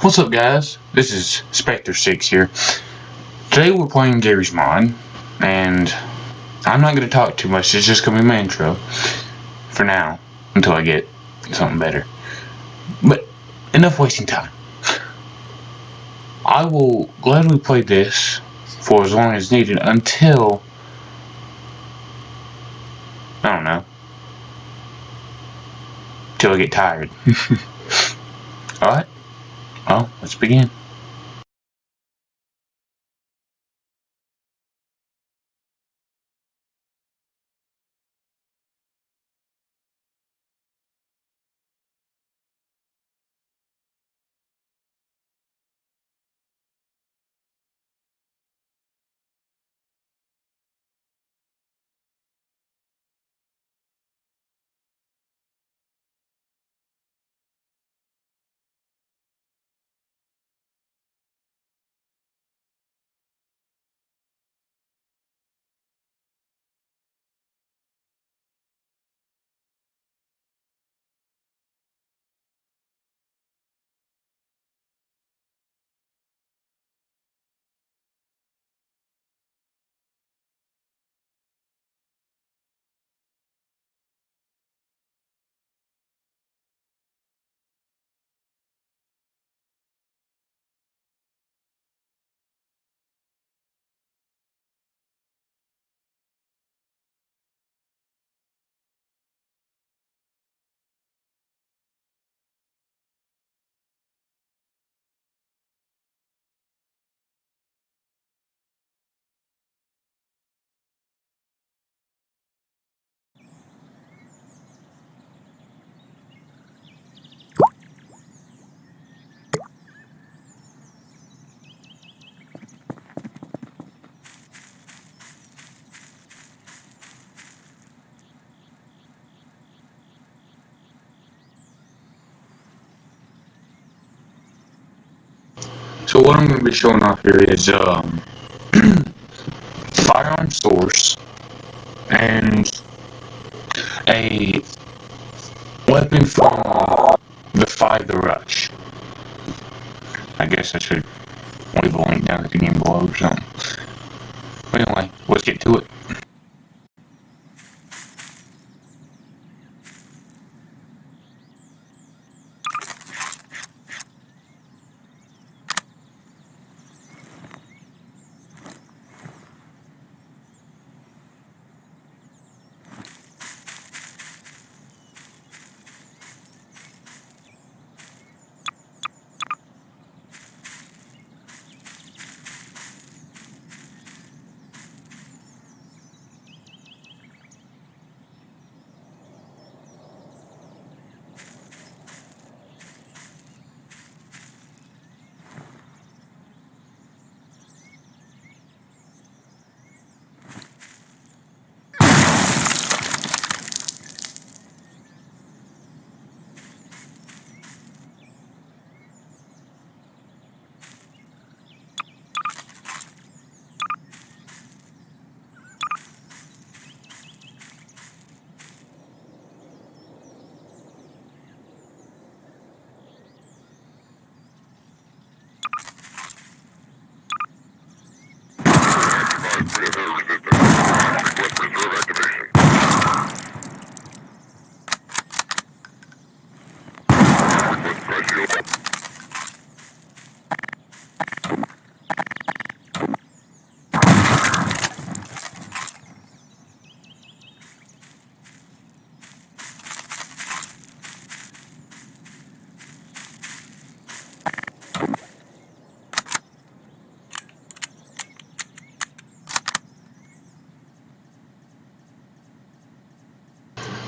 What's up, guys? This is Spectre6 here. Today we're playing Garry's Mod, and I'm not going to talk too much. It's just going to be my intro for now, until I get something better. But enough wasting time. I will gladly play this for as long as needed until, I don't know, till I get tired. Alright, well, let's begin. So what I'm going to be showing off here is firearm source and a weapon from the Fight the Rush. I guess I should leave a link down at the game below or something. But anyway, let's get to it.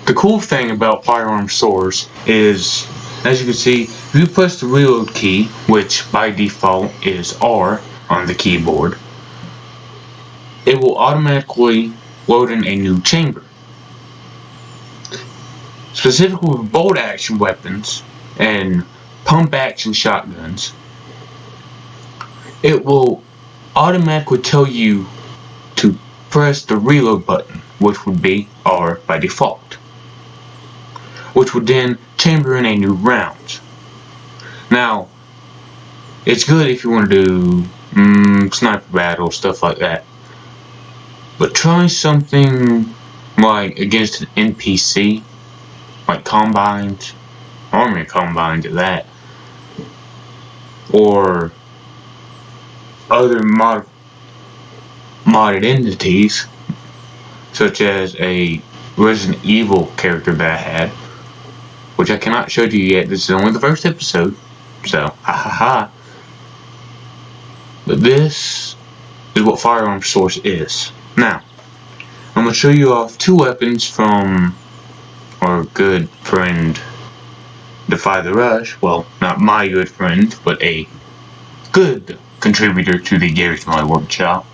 The cool thing about firearm source is, as you can see, if you press the reload key, which by default is R on the keyboard, it will automatically load in a new chamber. Specifically with bolt action weapons and pump action shotguns, it will automatically tell you to press the reload button, which would be R by default, which would then chamber in a new round. Now, It's good if you want to do sniper battles, stuff like that. But try something like against an NPC, like Combines, Army Combines at that, or other modded entities, such as a Resident Evil character that I had, which I cannot show you yet. This is only the first episode, so ha ha ha. But this is what Firearm Source is. Now, I'm going to show you off two weapons from our good friend Defy the Rush. Well, not my good friend, but a good contributor to the Garry's Mod Workshop.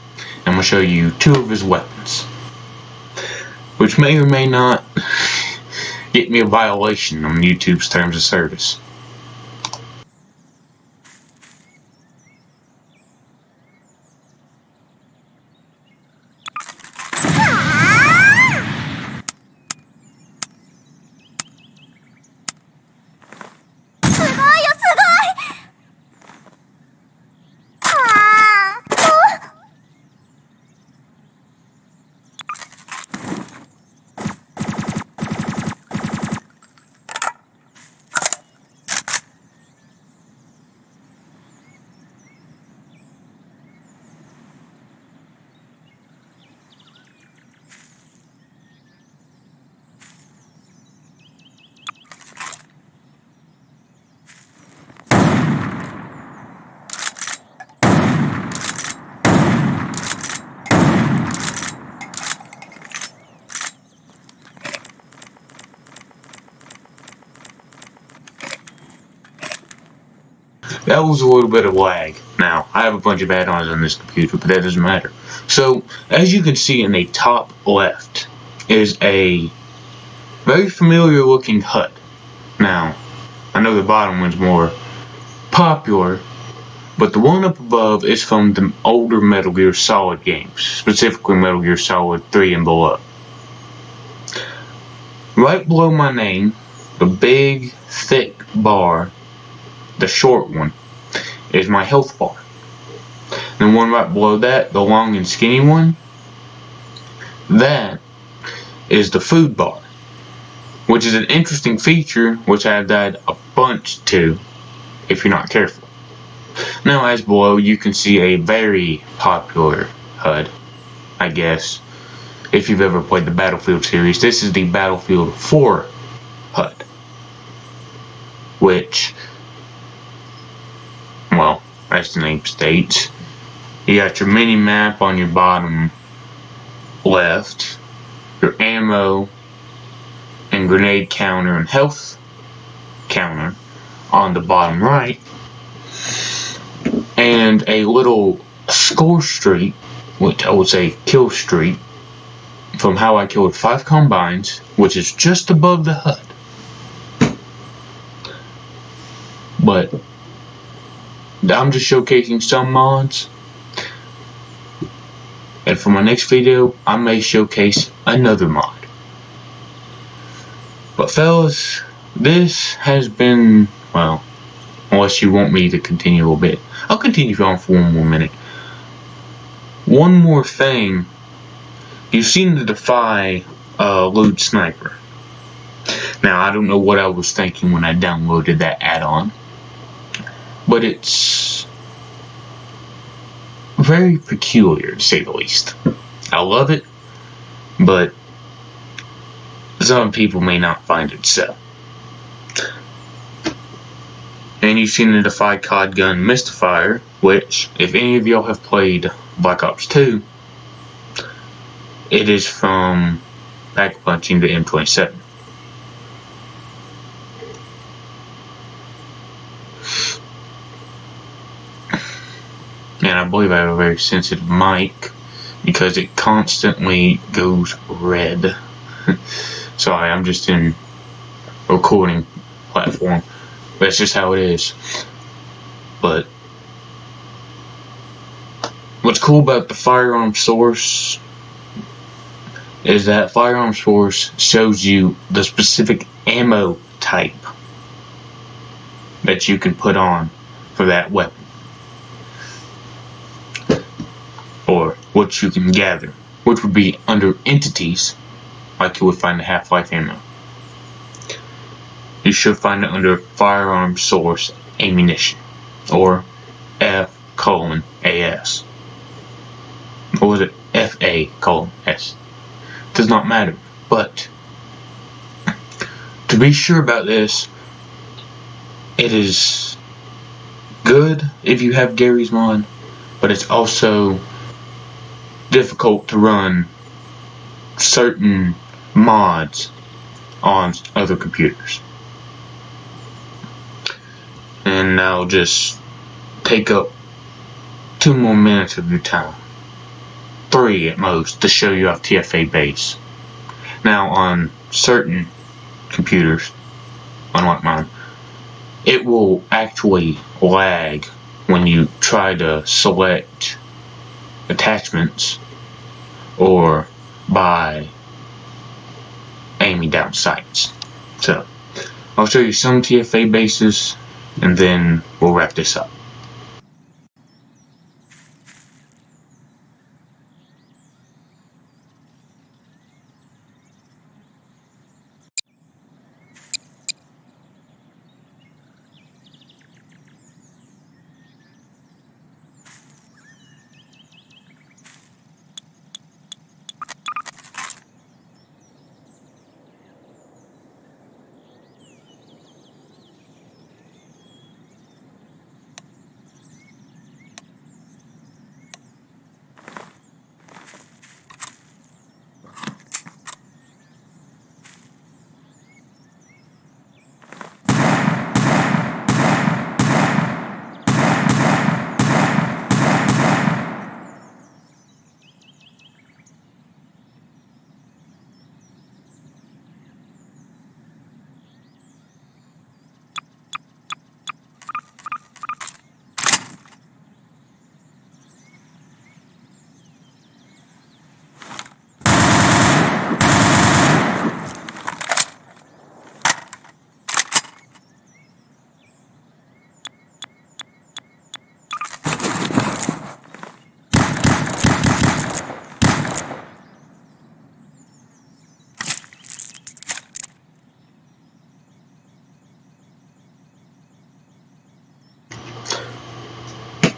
I'm going to show you two of his weapons, which may or may not get me a violation on YouTube's terms of service. That was a little bit of lag. Now, I have a bunch of add-ons on this computer, but that doesn't matter. So, as you can see in the top left is a very familiar looking HUD. Now, I know the bottom one's more popular, but the one up above is from the older Metal Gear Solid games, specifically Metal Gear Solid 3 and below. Right below my name, the big, thick bar, the short one, is my health bar. And the one right below that, the long and skinny one, that is the food bar, which is an interesting feature which I've died a bunch to if you're not careful. Now, as below, you can see a very popular HUD, I guess, if you've ever played the Battlefield series. This is the Battlefield 4 HUD, which, well, as the name states, you got your mini map on your bottom left, your ammo and grenade counter and health counter on the bottom right, and a little score streak, which I would say kill streak, from how I killed 5 Combines, which is just above the HUD. But I'm just showcasing some mods, and for my next video I may showcase another mod. But fellas, this has been, well, unless you want me to continue a little bit, I'll continue on for one more minute. One more thing, you've seen the Defy Loot Sniper. Now, I don't know what I was thinking when I downloaded that add-on, but it's very peculiar, to say the least. I love it, but some people may not find it so. And you've seen the Defy COD Gun Mystifier, which, if any of y'all have played Black Ops 2, it is from Pack Punching the M27. And I believe I have a very sensitive mic because it constantly goes red. Sorry, I'm just in a recording platform. That's just how it is. But what's cool about the Firearm Source is that Firearm Source shows you the specific ammo type that you can put on for that weapon. which you can gather, which would be under entities, like you would find the Half-Life ammo. You should find it under firearm source ammunition, or F:(AS). Or was it FA:(S)? Does not matter. But to be sure about this, it is good if you have Garry's mod, but it's also difficult to run certain mods on other computers. And I'll just take up 2 more minutes of your time, 3 at most, to show you off TFA base. Now on certain computers, unlike mine, it will actually lag when you try to select attachments or by aiming down sights. So I'll show you some TFA bases and then we'll wrap this up.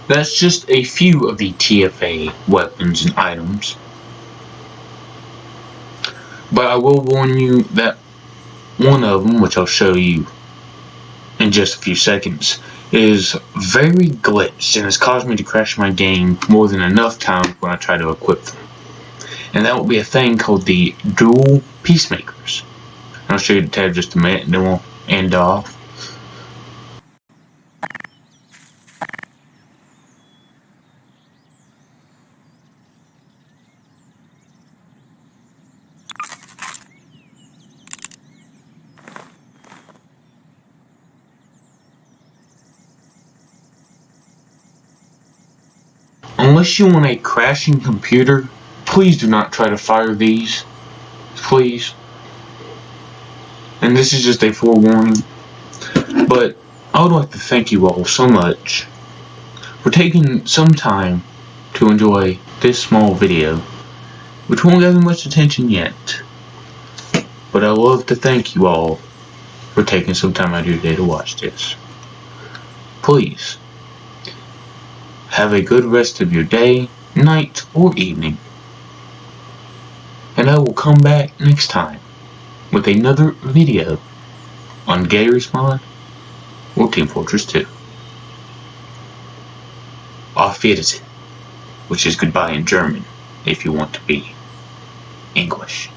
That's just a few of the TFA weapons and items. But I will warn you that one of them, which I'll show you in just a few seconds, is very glitched and has caused me to crash my game more than enough times when I try to equip them. And that will be a thing called the dual peacemakers. I'll show you the tab in just a minute and then we'll end off. Unless you want a crashing computer, please do not try to fire these. Please. And this is just a forewarning. But I would like to thank you all so much for taking some time to enjoy this small video, which won't gather much attention yet. But I would love to thank you all for taking some time out of your day to watch this. Please. Have a good rest of your day, night, or evening. And I will come back next time with another video on Garry's mod or Team Fortress 2. Auf Wiedersehen, which is goodbye in German if you want to be English.